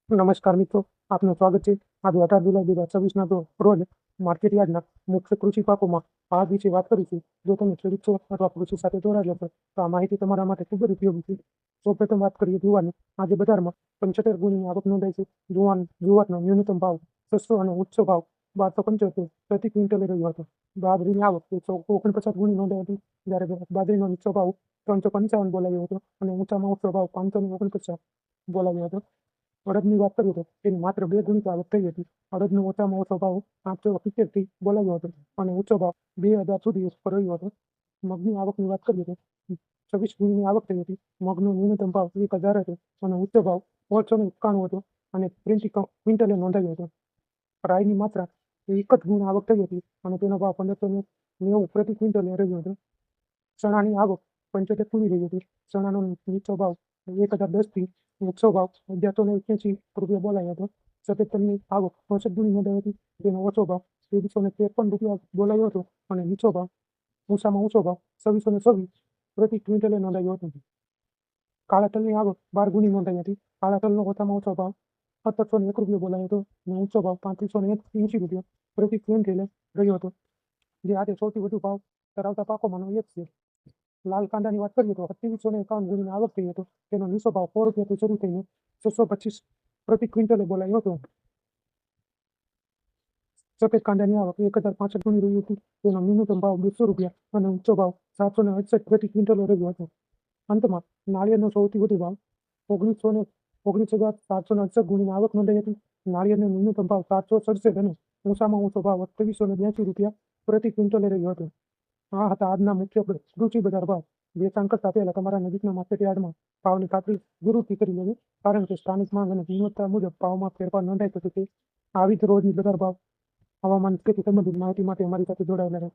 નમસ્કાર મિત્રો, આપનું સ્વાગત છે. આજે 18 જુલાઈ 2026ના રોજ માર્કેટ યાર્ડના મુખ્ય કૃષિ પાકોમાં ભાવ વિશે વાત કરીશું. જો તમે ખેડૂત છો અથવા કૃષિ સાથે જોડાયેલા છો તો આ માહિતી તમારા માટે ખૂબ જ ઉપયોગી છે. સૌપ્રથમ વાત કરીએ જુવારની. આજે બજારમાં 75 ગુણીની આવક નોંધાઈ છે. જુવારનો ન્યૂનતમ ભાવ 600 અને ઉચ્ચ ભાવ 1275 પ્રતિ ક્વિન્ટલે રહ્યો હતો. બાજરીની આવક 149 ગુણી નોંધાઈ હતી, જ્યારે બાજરીનો નીચો ભાવ 355 બોલાયો હતો અને ઊંચામાં ઊંચો ભાવ 549 બોલાયો હતો. અડદની વાત કરીએ તો તેની માત્ર 2 ગુણી આવક થઈ હતી. અડદનો ઓછામાં ઓછો ભાવ 870 બોલાયો હતો અને ઊંચો ભાવ 2000 સુધી રહ્યો હતો. મગની આવકની વાત કરીએ તો 26 ગુણીની આવક થઈ હતી. મગનો ન્યૂનતમ ભાવ 1000 હતો અને ઊંચો ભાવ 891 હતો અને પ્રતિ ક્વિન્ટલે નોંધાયો હતો. રાઈની માત્રા 1 જ ગુણ આવક થઈ હતી અને તેનો ભાવ 1590 પ્રતિ ક્વિન્ટલે રહ્યો હતો. ચણાની આવક 75 ગુણી રહી હતી. ચણાનો નીચો ભાવ 1010 થી ઊંચો ભાવ 1181 બોલાયો હતો. સફેદ તલની આવક 65 ગુણી નોંધાઈ હતી. તેનો ઓછો ભાવ 1353 બોલાયો હતો અને નીચો ભાવ ઊંચામાં ઊંચો ભાવ 2626 પ્રતિ ક્વિન્ટલે નોંધાયો હતો. કાળા તલની આવક 12 ગુણી નોંધાઈ હતી. કાળા તલનો ઓછામાં ઓછો ભાવ 1701 બોલાયો હતો અને ઊંચો ભાવ 3580 પ્રતિ ક્વિન્ટલે રહ્યો હતો. જે આજે સૌથી વધુ ભાવ ધરાવતા પાકોમાંનો એક છે. લાલ કાંદાની વાત કરીએ તો 2851 ગુણીની આવક થઈ હતો. તેનો નીચો ભાવ ₹100 શરૂ થઈને 625 પ્રતિ ક્વિન્ટલે બોલાયો હતો. સફેદ કાંદાની આવક 1065 ગુણી રહી હતી. તેનો ન્યૂનતમ ભાવ ₹200 અને ઊંચો ભાવ 768 પ્રતિ ક્વિન્ટલે રહ્યો હતો. અંતમાં નાળિયેરનો સૌથી વધુ ભાવ 19,768 ગુણીની આવક નોંધાઈ હતી. નાળિયેરનો ન્યૂનતમ ભાવ 767 અને ઊંચામાં ઊંચો ભાવ ₹2882 પ્રતિ ક્વિન્ટલે રહ્યો હતો. આ હતા આજના મુખ્ય કૃષિ બજાર ભાવ. વેચાણ કરતા પહેલા તમારા નજીકના માર્કેટ યાર્ડમાં ભાવની ખાતરી જરૂરથી કરી લેવી, કારણ કે સ્થાનિક માંગ અને ગુણવત્તા મુજબ ભાવમાં ફેરફાર નોંધાઈ શકે છે. આવી જ રોજની બજાર ભાવ, હવામાન, ખેતી સંબંધિત માહિતી માટે અમારી સાથે જોડાયેલા રહો.